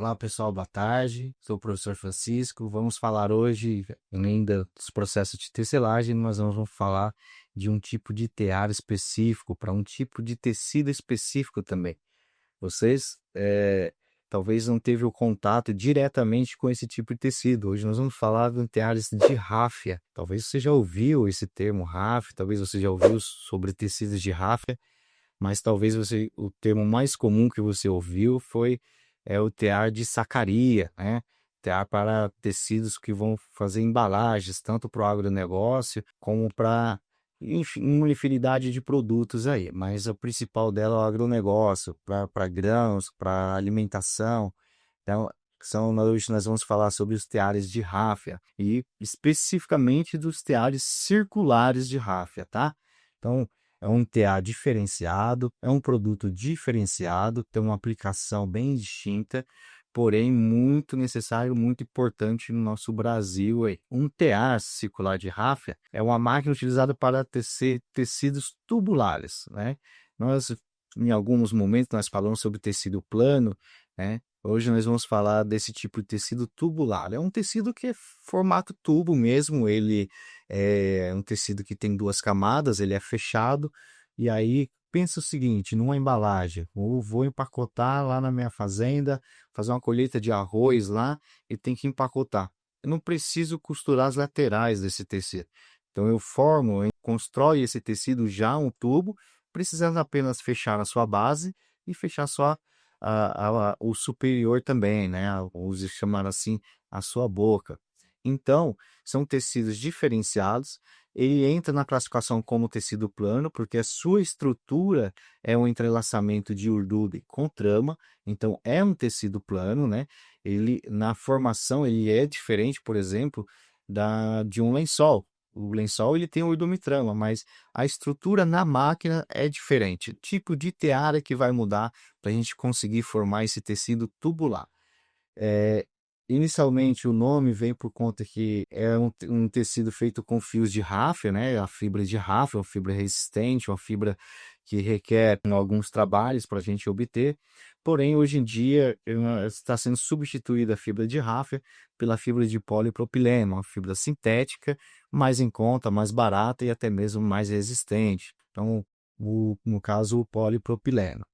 Olá pessoal, boa tarde. Sou o professor Francisco. Vamos falar hoje, ainda dos processos de tecelagem, mas vamos falar de um tipo de tear específico, para um tipo de tecido específico também. Vocês talvez não teve o contato diretamente com esse tipo de tecido. Hoje nós vamos falar de teares de ráfia. Talvez você já ouviu esse termo ráfia, talvez você já ouviu sobre tecidos de ráfia, mas talvez o termo mais comum que você ouviu foi o tear de sacaria, né? Tear para tecidos que vão fazer embalagens, tanto para o agronegócio como para, enfim, uma infinidade de produtos aí. Mas o principal dela é o agronegócio, para grãos, para alimentação. Então, hoje nós vamos falar sobre os teares de ráfia e especificamente dos teares circulares de ráfia, tá? Então, é um tear diferenciado, é um produto diferenciado, tem uma aplicação bem distinta, porém muito necessário, muito importante no nosso Brasil aí. Um tear circular de ráfia é uma máquina utilizada para tecer tecidos tubulares, né? Nós, em alguns momentos, nós falamos sobre tecido plano, né? Hoje nós vamos falar desse tipo de tecido tubular. É um tecido que é formato tubo mesmo, ele é um tecido que tem duas camadas, ele é fechado, e aí pensa o seguinte, numa embalagem, eu vou empacotar lá na minha fazenda, fazer uma colheita de arroz lá e tem que empacotar. Eu não preciso costurar as laterais desse tecido. Então eu constrói esse tecido já um tubo, precisando apenas fechar a sua base e fechar só o superior também, né? Ou se chamar assim, a sua boca. Então, são tecidos diferenciados. Ele entra na classificação como tecido plano, porque a sua estrutura é um entrelaçamento de urdube com trama, então é um tecido plano, né? Ele, na formação, ele é diferente, por exemplo, de um lençol. O lençol ele tem urdume e trama, mas a estrutura na máquina é diferente. O tipo de tear é que vai mudar para a gente conseguir formar esse tecido tubular. É, inicialmente o nome vem por conta que é um tecido feito com fios de ráfia, né? A fibra de ráfia, uma fibra resistente, uma fibra que requer alguns trabalhos para a gente obter. Porém, hoje em dia está sendo substituída a fibra de ráfia pela fibra de polipropileno, uma fibra sintética, mais em conta, mais barata e até mesmo mais resistente. Então, no caso, o polipropileno.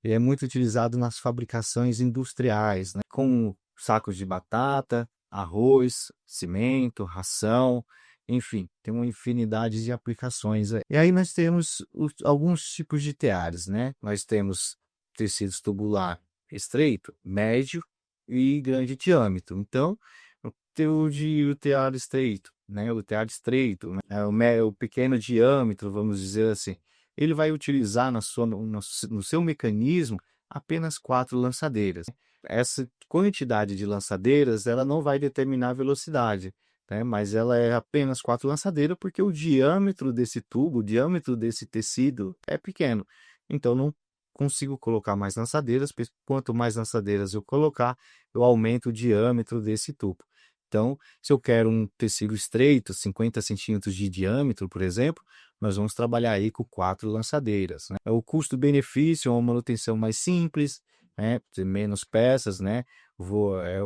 Ele é muito utilizado nas fabricações industriais, né? Como sacos de batata, arroz, cimento, ração, enfim, tem uma infinidade de aplicações aí. E aí nós temos alguns tipos de teares, né? Nós temos tecidos tubular estreito, médio e grande diâmetro. Então, o tear estreito, né? O tear estreito, né? O pequeno diâmetro, vamos dizer assim, ele vai utilizar no seu mecanismo apenas 4 lançadeiras. Essa quantidade de lançadeiras, ela não vai determinar a velocidade, né? Mas ela é apenas 4 lançadeiras porque o diâmetro desse tubo, o diâmetro desse tecido é pequeno. Então, não consigo colocar mais lançadeiras, porque quanto mais lançadeiras eu colocar, eu aumento o diâmetro desse tubo. Então, se eu quero um tecido estreito, 50 centímetros de diâmetro, por exemplo, nós vamos trabalhar aí com 4 lançadeiras, né? O custo-benefício é uma manutenção mais simples, né? Ter menos peças, né?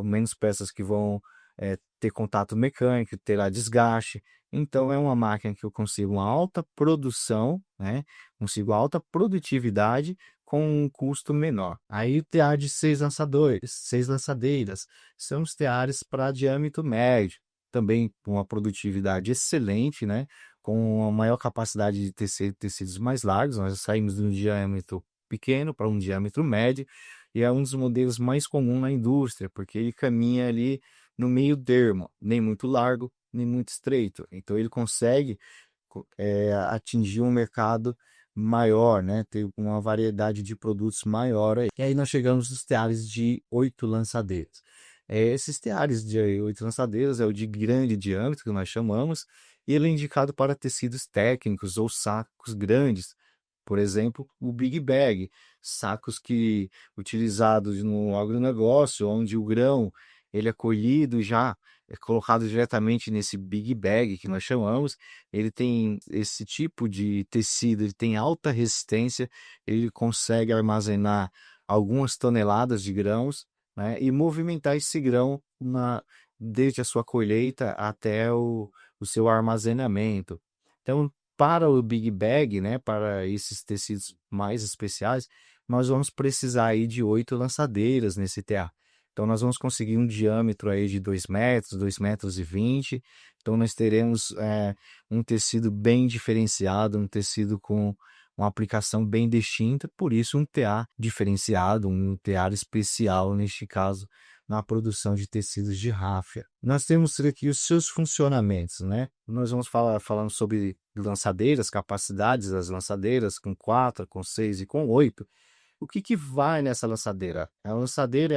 Menos peças que vão ter contato mecânico, terá desgaste. Então, é uma máquina que eu consigo uma alta produção, né? Consigo alta produtividade com um custo menor. Aí o tear de 6 lançadeiras, são os teares para diâmetro médio, também com uma produtividade excelente, né? Com uma maior capacidade de tecer tecidos mais largos. Nós saímos de um diâmetro pequeno para um diâmetro médio, e é um dos modelos mais comuns na indústria, porque ele caminha ali no meio termo, nem muito largo, nem muito estreito. Então ele consegue atingir um mercado maior, né? Ter uma variedade de produtos maior aí. E aí nós chegamos nos teares de 8 lançadeiras. Esses teares de 8 lançadeiras é o de grande diâmetro, que nós chamamos, e ele é indicado para tecidos técnicos ou sacos grandes. Por exemplo, o Big Bag, sacos que utilizados no agronegócio, onde o grão ele é colhido já, é colocado diretamente nesse Big Bag que nós chamamos. Ele tem esse tipo de tecido, ele tem alta resistência, ele consegue armazenar algumas toneladas de grãos, né, e movimentar esse grão desde a sua colheita até o seu armazenamento. Então, para o Big Bag, né, para esses tecidos mais especiais, nós vamos precisar aí de 8 lançadeiras nesse tear. Então, nós vamos conseguir um diâmetro aí de 2 metros, 2,20 m. Então, nós teremos um tecido bem diferenciado, um tecido com uma aplicação bem distinta, por isso um tear diferenciado, um tear especial, neste caso, na produção de tecidos de ráfia. Nós temos aqui os seus funcionamentos, né? Nós vamos falando sobre lançadeiras, capacidades das lançadeiras com 4, com 6 e com 8. O que vai nessa lançadeira? A lançadeira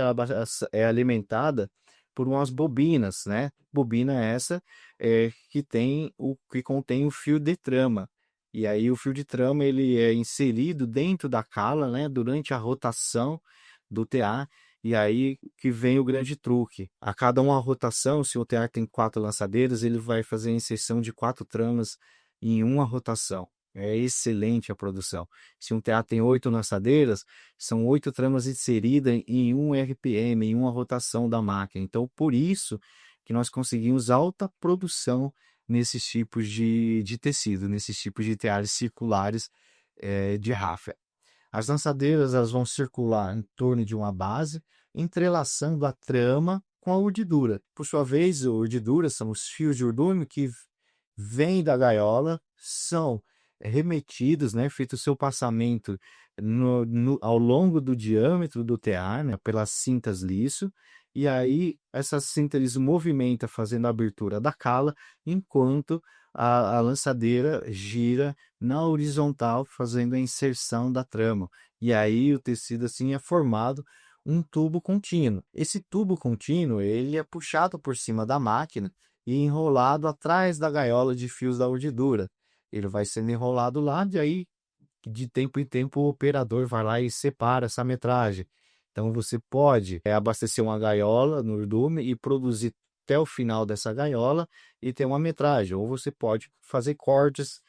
é alimentada por umas bobinas, né? Bobina essa que contém o fio de trama. E aí o fio de trama ele é inserido dentro da cala, né? Durante a rotação do tear. E aí que vem o grande truque. A cada uma rotação, se o tear tem 4 lançadeiras, ele vai fazer a inserção de 4 tramas em uma rotação. É excelente a produção. Se um tear tem 8 lançadeiras, são 8 tramas inseridas em um RPM, em uma rotação da máquina. Então, por isso que nós conseguimos alta produção nesses tipos de tecido, nesses tipos de teares circulares de ráfia. As lançadeiras elas vão circular em torno de uma base, entrelaçando a trama com a urdidura. Por sua vez, a urdidura são os fios de urdume que vêm da gaiola, são remetidos, né, feito o seu passamento ao longo do diâmetro do tear, né, pelas cintas liso, e aí essas cintas eles movimentam fazendo a abertura da cala, enquanto a lançadeira gira na horizontal, fazendo a inserção da trama. E aí o tecido assim é formado um tubo contínuo. Esse tubo contínuo ele é puxado por cima da máquina e enrolado atrás da gaiola de fios da urdidura. Ele vai sendo enrolado lá, e aí de tempo em tempo o operador vai lá e separa essa metragem. Então você pode abastecer uma gaiola no urdume e produzir até o final dessa gaiola e ter uma metragem. Ou você pode fazer cortes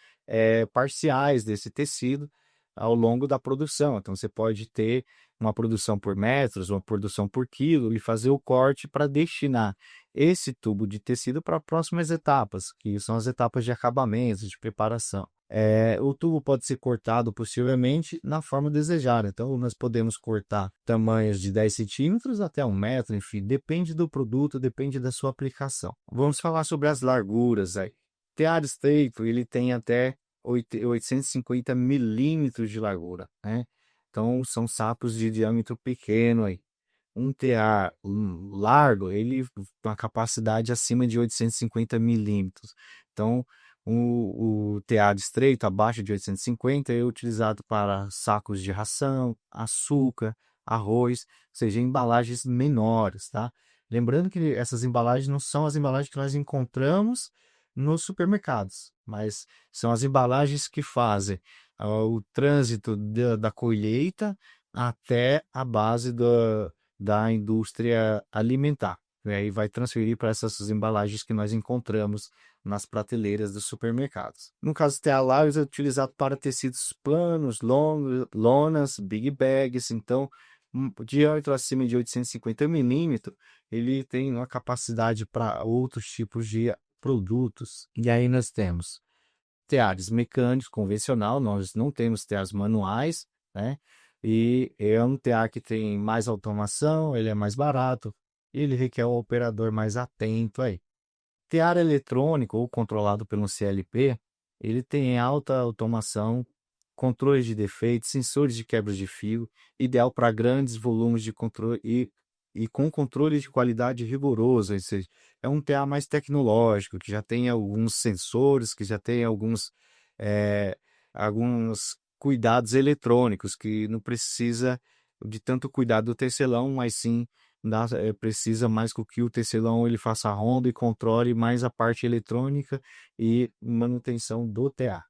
parciais desse tecido ao longo da produção. Então você pode ter uma produção por metros, uma produção por quilo e fazer o corte para destinar esse tubo de tecido para próximas etapas, que são as etapas de acabamento, de preparação. O tubo pode ser cortado possivelmente na forma desejada. Então, nós podemos cortar tamanhos de 10 centímetros até 1 metro, enfim, depende do produto, depende da sua aplicação. Vamos falar sobre as larguras aí. Tear estreito, ele tem até 850 milímetros de largura, né? Então, são sapos de diâmetro pequeno aí. Um tear largo, ele tem uma capacidade acima de 850 milímetros. Então, o tear estreito, abaixo de 850, é utilizado para sacos de ração, açúcar, arroz, ou seja, embalagens menores, tá? Lembrando que essas embalagens não são as embalagens que nós encontramos nos supermercados, mas são as embalagens que fazem o trânsito da colheita até a base da indústria alimentar. E aí vai transferir para essas embalagens que nós encontramos nas prateleiras dos supermercados. No caso, tear é utilizado para tecidos planos, longos, lonas, big bags. Então, diâmetro acima de 850 milímetros, ele tem uma capacidade para outros tipos de produtos. E aí nós temos teares mecânicos, convencional, nós não temos teares manuais, né? E é um tear que tem mais automação, ele é mais barato, ele requer um operador mais atento aí. Tear eletrônico ou controlado pelo CLP, ele tem alta automação, controle de defeitos, sensores de quebra de fio, ideal para grandes volumes de controle e com controle de qualidade rigoroso, ou seja, é um TA mais tecnológico, que já tem alguns sensores, que já tem alguns cuidados eletrônicos, que não precisa de tanto cuidado do tecelão, mas sim precisa mais que o tecelão ele faça a ronda e controle mais a parte eletrônica e manutenção do TA.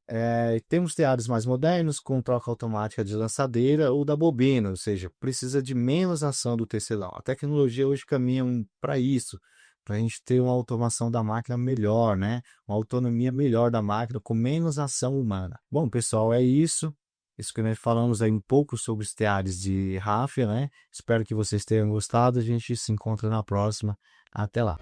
Temos teares mais modernos, com troca automática de lançadeira ou da bobina, ou seja, precisa de menos ação do tecelão. A tecnologia hoje caminha para isso, para a gente ter uma automação da máquina melhor, né? Uma autonomia melhor da máquina, com menos ação humana. Bom, pessoal, é isso. Isso que nós falamos aí um pouco sobre os teares de ráfia, né? Espero que vocês tenham gostado. A gente se encontra na próxima. Até lá.